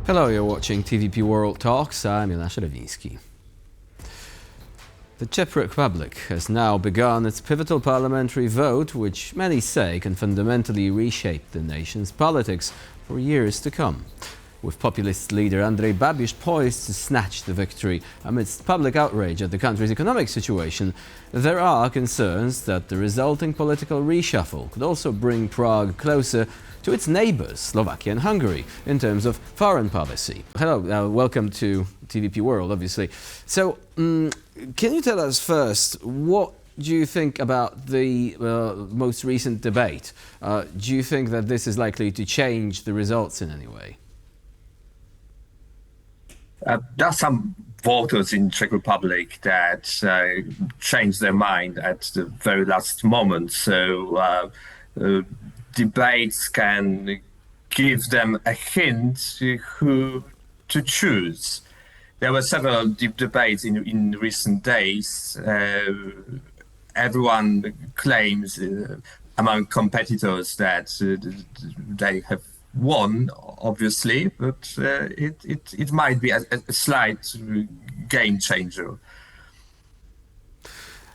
Hello, you're watching TVP World Talks. I'm Łukasz Ogrodnik. The Czech Republic has now begun its pivotal parliamentary vote, which many say can fundamentally reshape the nation's politics for years to come. With populist leader Babiš poised to snatch the victory amidst public outrage at the country's economic situation, there are concerns that the resulting political reshuffle could also bring Prague closer to its neighbours, Slovakia and Hungary, in terms of foreign policy. Hello, welcome to TVP World, obviously. So, can you tell us first, what do you think about the most recent debate? Do you think that this is likely to change the results in any way? There are some voters in Czech Republic that changed their mind at the very last moment. So debates can give them a hint who to choose. There were several deep debates in recent days. Everyone claims among competitors that they have won, obviously, but it might be a slight game changer.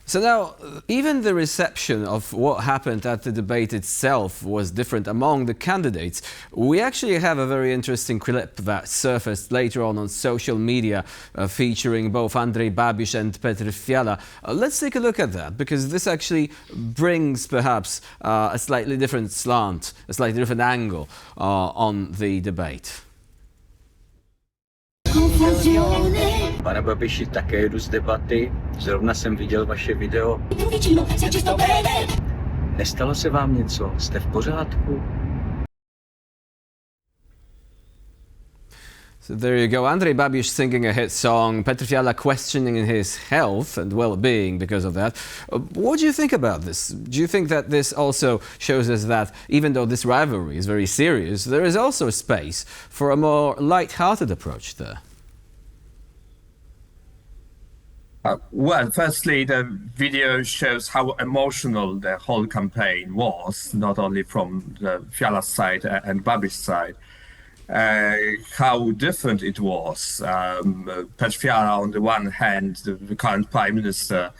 So now, even the reception of what happened at the debate itself was different among the candidates. We actually have a very interesting clip that surfaced later on social media featuring both Babiš and Fiala. Let's take a look at that, because this actually brings perhaps a slightly different slant, a slightly different angle on the debate. Pane Babiši, také jedu z debaty. Zrovna jsem viděl vaše video. Nestalo se vám něco? Jste v pořádku? So there you go, Babiš singing a hit song, Fiala questioning his health and well-being because of that. What do you think about this? Do you think that this also shows us that even though this rivalry is very serious, there is also space for a more light-hearted approach there? Well, firstly, the video shows how emotional the whole campaign was, not only from the Fiala side and Babiš side. How different it was. Fiala, on the one hand, the current prime minister,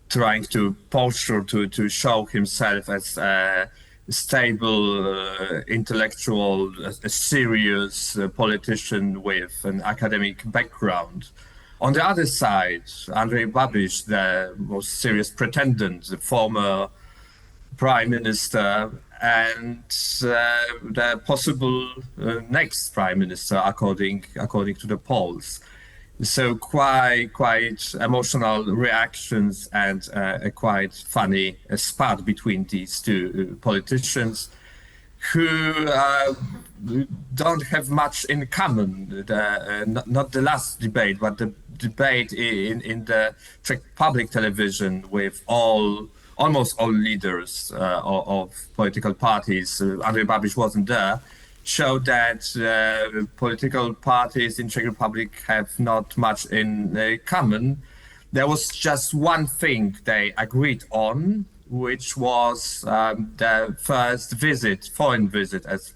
trying to posture to show himself as a stable intellectual, a serious politician with an academic background. On the other side, Babiš, the most serious pretendant, the former prime minister, and the possible next prime minister, according to the polls. So quite emotional reactions and a quite funny spat between these two politicians, who don't have much in common. Not the last debate, but the debate in the Czech public television with almost all leaders of political parties. Babiš wasn't there. Showed that political parties in Czech Republic have not much in common. There was just one thing they agreed on, which was the first foreign visit as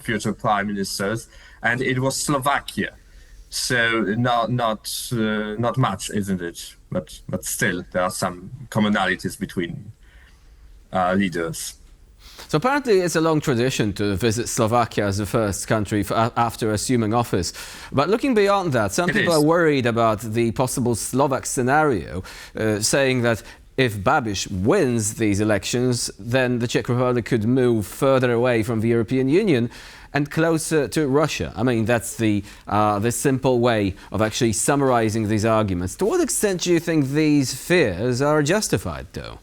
future prime ministers, and it was Slovakia. So not much, isn't it? But still, there are some commonalities between leaders. So apparently it's a long tradition to visit Slovakia as the first country after assuming office. But looking beyond that, some people are worried about the possible Slovak scenario, saying that if Babiš wins these elections, then the Czech Republic could move further away from the European Union and closer to Russia. I mean, that's the simple way of actually summarizing these arguments. To what extent do you think these fears are justified, though?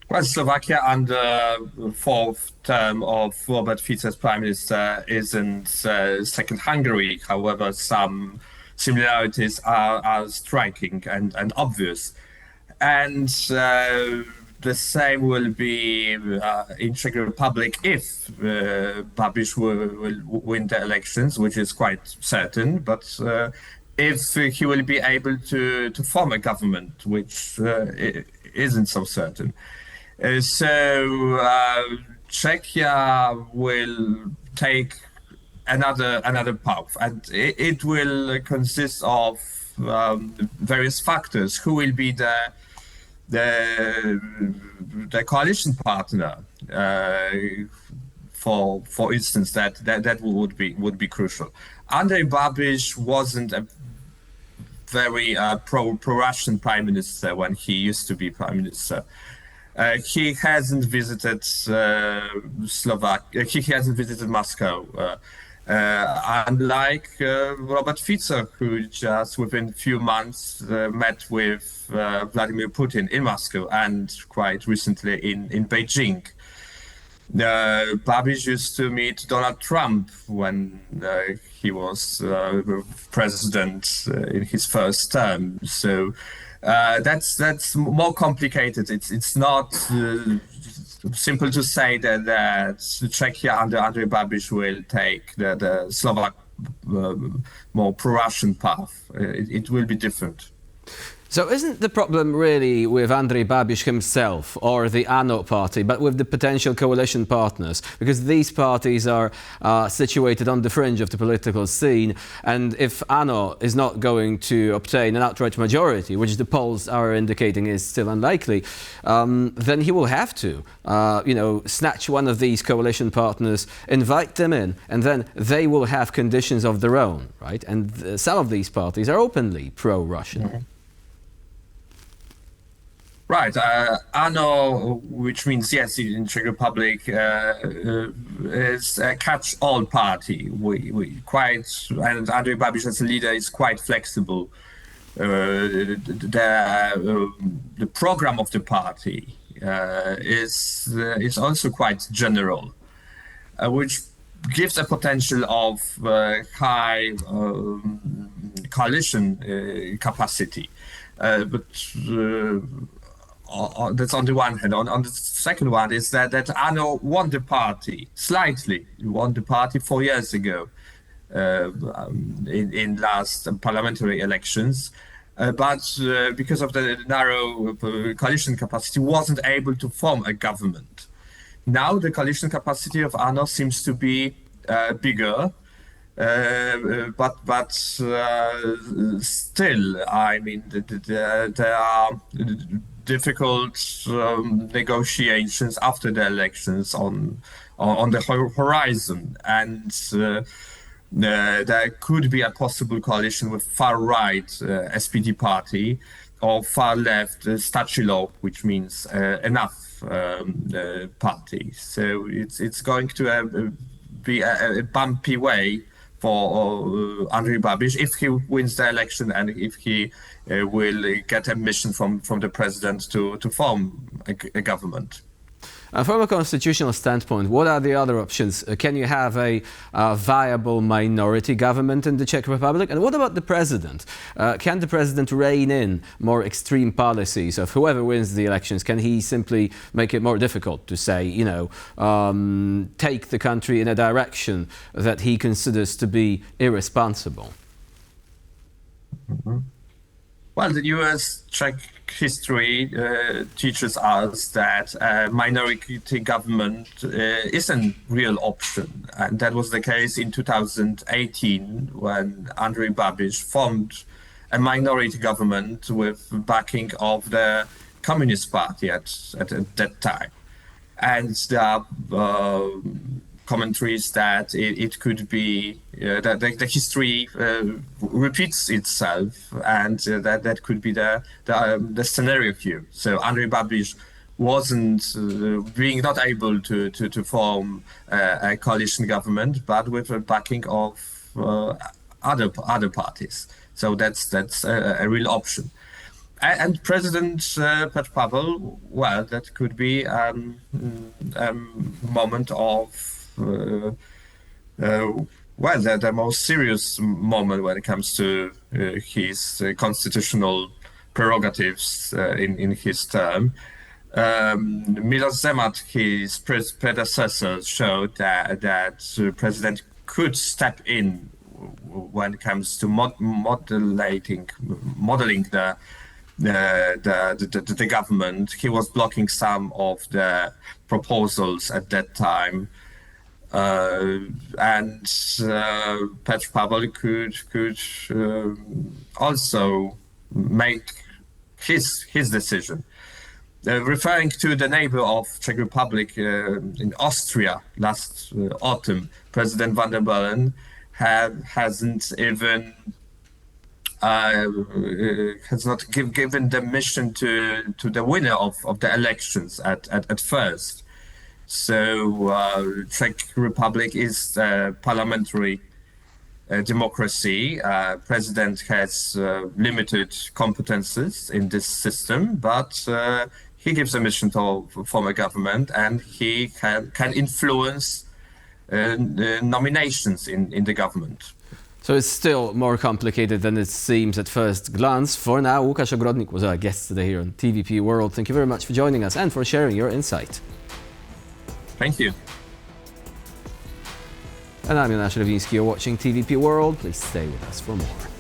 Well, Slovakia, under fourth term of Robert Fico as prime minister, isn't second Hungary. However, some similarities are striking and obvious. And the same will be in Czech Republic if Babiš will win the elections, which is quite certain. But if he will be able to form a government, which isn't so certain. So Czechia will take another path, and it will consist of various factors. Who will be the coalition partner? For instance, that would be crucial. Andrej Babiš wasn't a very pro-Russian prime minister when he used to be prime minister. He hasn't visited He hasn't visited Moscow. Unlike Robert Fico, who just within a few months met with Vladimir Putin in Moscow and quite recently in Beijing. Babiš used to meet Donald Trump when he was president in his first term. So that's more complicated. It's not simple to say that Czechia under Andrej Babiš will take the Slovak more pro-Russian path. It will be different. So isn't the problem really with Andrej Babiš himself or the ANO party, but with the potential coalition partners? Because these parties are situated on the fringe of the political scene, and if ANO is not going to obtain an outright majority, which the polls are indicating is still unlikely, then he will have to, snatch one of these coalition partners, invite them in, and then they will have conditions of their own, right? And some of these parties are openly pro-Russian. Mm-hmm. Right, ANO, which means yes, in Czech Republic, is a catch-all party. We quite, and Andrej Babiš as a leader is quite flexible. The program of the party is also quite general, which gives a potential of high coalition capacity, but. That's on the one hand. On the second one is that ANO won the party slightly. Won the party 4 years ago in last parliamentary elections, but because of the narrow coalition capacity, wasn't able to form a government. Now the coalition capacity of ANO seems to be bigger. But still, I mean, there are difficult negotiations after the elections on the horizon, and there could be a possible coalition with far-right SPD party or far-left Stachilo, which means enough party. So it's going to be a bumpy way for Andrej Babiš if he wins the election and if he will get a mission from the president to form a government. From a constitutional standpoint, what are the other options? Can you have a viable minority government in the Czech Republic? And what about the president? Can the president rein in more extreme policies of whoever wins the elections? Can he simply make it more difficult to say, take the country in a direction that he considers to be irresponsible? Mm-hmm. Well, the US-Czech history teaches us that a minority government is a real option. And that was the case in 2018 when Andrej Babiš formed a minority government with backing of the Communist Party at that time. And there are commentaries that it could be that the history repeats itself, and that could be the scenario here. So Andrej Babiš wasn't being not able to form a coalition government, but with a backing of other parties. So that's a real option. And President Petr Pavel, well, that could be a moment of the most serious moment when it comes to his constitutional prerogatives in his term. Miloš Zeman, his predecessor, showed that the president could step in when it comes to modeling the government. He was blocking some of the proposals at that time. and Petr Pavel could also make his decision. Referring to the neighbor of Czech Republic in Austria last autumn, President van der Bellen hasn't even has not given the mission to the winner of the elections at first. So Czech Republic is a parliamentary democracy. President has limited competences in this system, but he gives a mission to former government, and he can influence nominations in the government. So it's still more complicated than it seems at first glance. For now, Łukasz Ogrodnik was our guest today here on TVP World. Thank you very much for joining us and for sharing your insight. Thank you. And I'm Jonasz Rewiński. You're watching TVP World. Please stay with us for more.